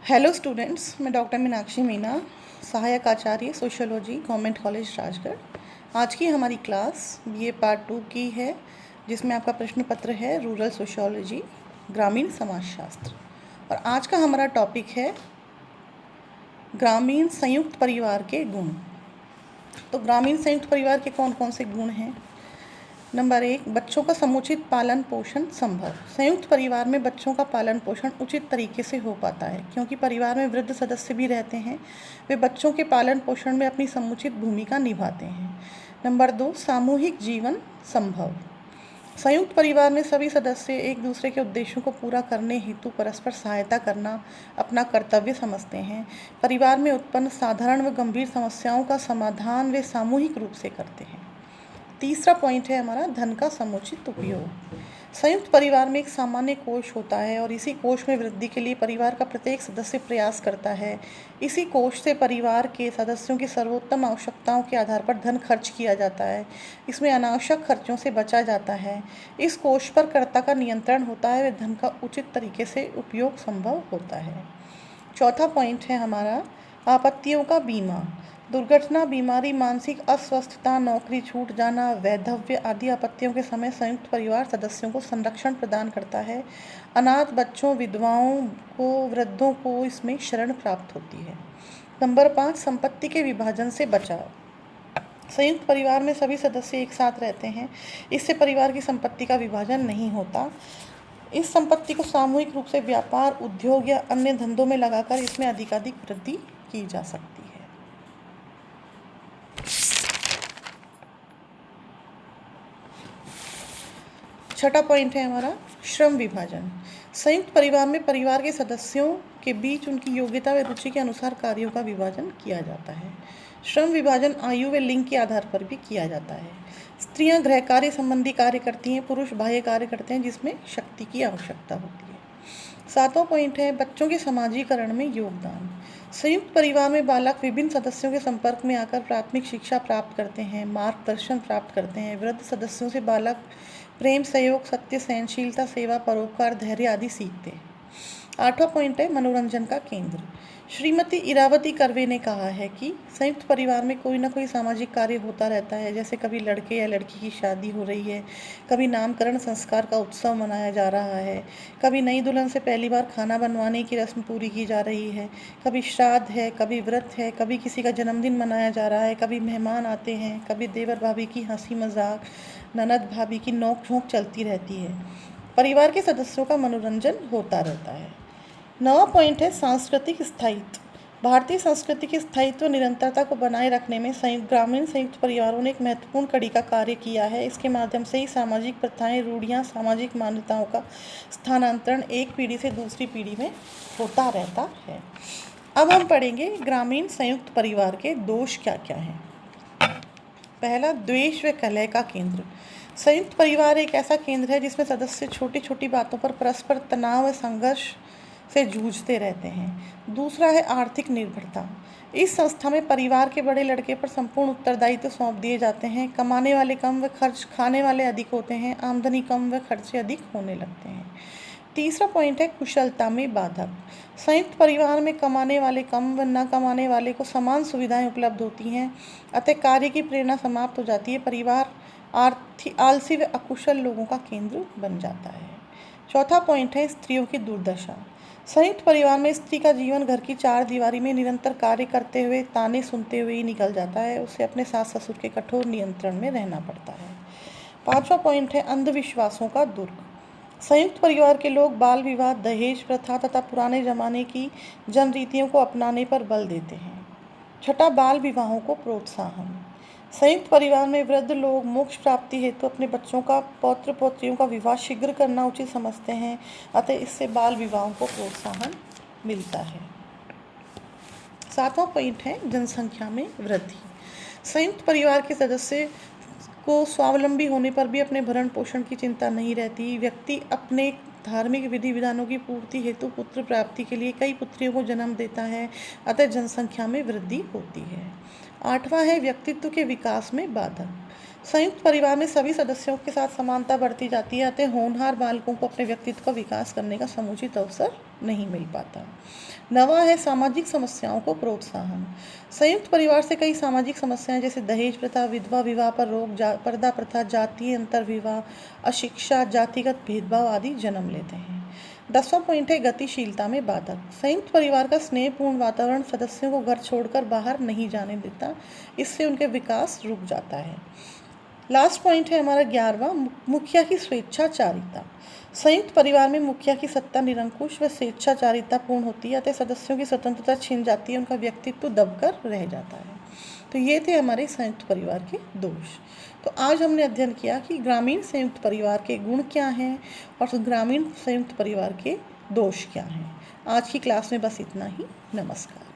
Hello students, मैं doctor Meenakshi Meena, सहायक आचार्य sociology, government college Rajgarh. आज की हमारी क्लास बीए पार्ट 2 की है, जिसमें आपका प्रश्न पत्र है रूरल सोशियोलॉजी, ग्रामीण समाजशास्त्र। और आज का हमारा टॉपिक है ग्रामीण संयुक्त परिवार के गुण। तो ग्रामीण संयुक्त परिवार के कौन कौन से गुण हैं? नंबर 1, बच्चों का समुचित पालन पोषण संभव। संयुक्त परिवार में बच्चों का पालन पोषण उचित तरीके से हो पाता है, क्योंकि परिवार में वृद्ध सदस्य भी रहते हैं। वे बच्चों के पालन पोषण में अपनी समुचित भूमिका निभाते हैं। नंबर 2, सामूहिक जीवन संभव। संयुक्त परिवार में सभी सदस्य एक दूसरे के उद्देश्यों को पूरा करने हेतु परस्पर सहायता करना अपना कर्तव्य समझते हैं। परिवार में उत्पन्न साधारण व गंभीर समस्याओं का समाधान वे सामूहिक रूप से करते हैं। तीसरा पॉइंट है हमारा धन का समुचित उपयोग। संयुक्त परिवार में एक सामान्य कोष होता है और इसी कोष में वृद्धि के लिए परिवार का प्रत्येक सदस्य प्रयास करता है। इसी कोष से परिवार के सदस्यों की सर्वोत्तम आवश्यकताओं के आधार पर धन खर्च किया जाता है। इसमें अनावश्यक खर्चों से बचा जाता है। इस कोष पर कर्ता का नियंत्रण होता है व धन का उचित तरीके से उपयोग संभव होता है। चौथा पॉइंट है हमारा आपत्तियों का बीमा। दुर्घटना, बीमारी, मानसिक अस्वस्थता, नौकरी छूट जाना, वैधव्य आदि आपत्तियों के समय संयुक्त परिवार सदस्यों को संरक्षण प्रदान करता है। अनाथ बच्चों, विधवाओं को, वृद्धों को इसमें शरण प्राप्त होती है। नंबर 5, संपत्ति के विभाजन से बचाव। संयुक्त परिवार में सभी सदस्य एक साथ रहते हैं, इससे परिवार की संपत्ति का विभाजन नहीं होता। इस संपत्ति को सामूहिक रूप से व्यापार, उद्योग या अन्य धंधों में लगाकर इसमें अधिकाधिक वृद्धि की जा सकती है। छठा पॉइंट है हमारा श्रम विभाजन। संयुक्त परिवार में परिवार के सदस्यों के बीच उनकी योग्यता व रुचि के अनुसार कार्यों का विभाजन किया जाता है। श्रम विभाजन आयु व लिंग के आधार पर भी किया जाता है। स्त्रियां गृह कार्य संबंधी कार्य करती हैं, पुरुष बाह्य कार्य करते हैं जिसमें शक्ति की आवश्यकता होती है। सातवां पॉइंट है बच्चों के समाजीकरण में योगदान। संयुक्त परिवार में बालक विभिन्न सदस्यों के संपर्क में आकर प्राथमिक शिक्षा प्राप्त करते हैं, मार्गदर्शन प्राप्त करते हैं। वृद्ध सदस्यों से बालक प्रेम, सहयोग, सत्य, सहनशीलता, सेवा, परोपकार, धैर्य आदि सीखते हैं। आठवां पॉइंट है मनोरंजन का केंद्र। श्रीमती इरावती कर्वे ने कहा है कि संयुक्त परिवार में कोई ना कोई सामाजिक कार्य होता रहता है, जैसे कभी लड़के या लड़की की शादी हो रही है, कभी नामकरण संस्कार का उत्सव मनाया जा रहा है, कभी नई दुल्हन से पहली बार खाना बनवाने की रस्म पूरी की जा रही है, कभी श्राद्ध है, कभी व्रत है, कभी किसी का जन्मदिन मनाया जा रहा है, कभी मेहमान आते हैं, कभी देवर भाभी की हंसी मजाक, ननद भाभी की नोक झोंक चलती रहती है। परिवार के सदस्यों का मनोरंजन होता रहता है। 9वां पॉइंट है सांस्कृतिक स्थायित्व। भारतीय संस्कृति की स्थायित्व निरंतरता को बनाए रखने में ग्रामीण संयुक्त परिवारों ने एक महत्वपूर्ण कड़ी का कार्य किया है। इसके माध्यम से ही सामाजिक प्रथाएं, रूढ़ियाँ, सामाजिक मान्यताओं का स्थानांतरण एक पीढ़ी से दूसरी पीढ़ी में होता रहता है। अब हम पढ़ेंगे ग्रामीण संयुक्त परिवार के दोष क्या क्या हैं। पहला, द्वेष व कलह का केंद्र। संयुक्त परिवार एक ऐसा केंद्र है जिसमें सदस्य छोटी छोटी बातों पर परस्पर तनाव व संघर्ष से जूझते रहते हैं। दूसरा है आर्थिक निर्भरता। इस संस्था में परिवार के बड़े लड़के पर संपूर्ण उत्तरदायित्व सौंप दिए जाते हैं। कमाने वाले कम व खर्च खाने वाले अधिक होते हैं। आमदनी कम व खर्चे अधिक होने लगते हैं। तीसरा पॉइंट है कुशलता में बाधक। संयुक्त परिवार में कमाने वाले कम व न कमाने वाले को समान सुविधाएं उपलब्ध होती हैं, अतः कार्य की प्रेरणा समाप्त हो जाती है। परिवार आलसी व अकुशल लोगों का केंद्र बन जाता है। चौथा पॉइंट है स्त्रियों की दुर्दशा। संयुक्त परिवार में स्त्री का जीवन घर की चार दीवारी में निरंतर कार्य करते हुए, ताने सुनते हुए ही निकल जाता है। उसे अपने सास ससुर के कठोर नियंत्रण में रहना पड़ता है। पांचवा पॉइंट है अंधविश्वासों का दुर्ग। संयुक्त परिवार के लोग बाल विवाह, दहेज प्रथा तथा पुराने जमाने की जन रीतियों को अपनाने पर बल देते हैं। छठा, बाल विवाहों को प्रोत्साहन। संयुक्त परिवार में वृद्ध लोग मोक्ष प्राप्ति हेतु अपने बच्चों का, पौत्र पौत्रियों का विवाह शीघ्र करना उचित समझते हैं, अतः इससे बाल विवाहों को प्रोत्साहन मिलता है। सातवां पॉइंट है जनसंख्या में वृद्धि। संयुक्त परिवार के सदस्य को स्वावलंबी होने पर भी अपने भरण पोषण की चिंता नहीं रहती। व्यक्ति अपने धार्मिक विधि विधानों की पूर्ति हेतु पुत्र प्राप्ति के लिए कई पुत्रियों को जन्म देता है, अतः जनसंख्या में वृद्धि होती है। आठवां है व्यक्तित्व के विकास में बाधक। संयुक्त परिवार में सभी सदस्यों के साथ समानता बढ़ती जाती है, अतः होनहार बालकों को अपने व्यक्तित्व का विकास करने का समुचित अवसर नहीं मिल पाता। नवा है सामाजिक समस्याओं को प्रोत्साहन। संयुक्त परिवार से कई सामाजिक समस्याएं जैसे दहेज प्रथा, विधवा विवाह पर रोक, पर्दा प्रथा, जातीय अंतर्विवाह, अशिक्षा, जातिगत भेदभाव आदि जन्म लेते हैं। 10वां पॉइंट है गतिशीलता में बाधक। संयुक्त परिवार का स्नेहपूर्ण वातावरण सदस्यों को घर छोड़कर बाहर नहीं जाने देता, इससे उनके विकास रुक जाता है। लास्ट पॉइंट है हमारा 11वां, मुखिया की स्वेच्छाचारिता। संयुक्त परिवार में मुखिया की सत्ता निरंकुश व स्वेच्छाचारिता पूर्ण होती है, अतः सदस्यों की स्वतंत्रता छिन जाती है, उनका व्यक्तित्व दबकर रह जाता है। तो ये थे हमारे संयुक्त परिवार के दोष। तो आज हमने अध्ययन किया कि ग्रामीण संयुक्त परिवार के गुण क्या हैं और ग्रामीण संयुक्त परिवार के दोष क्या हैं। आज की क्लास में बस इतना ही। नमस्कार।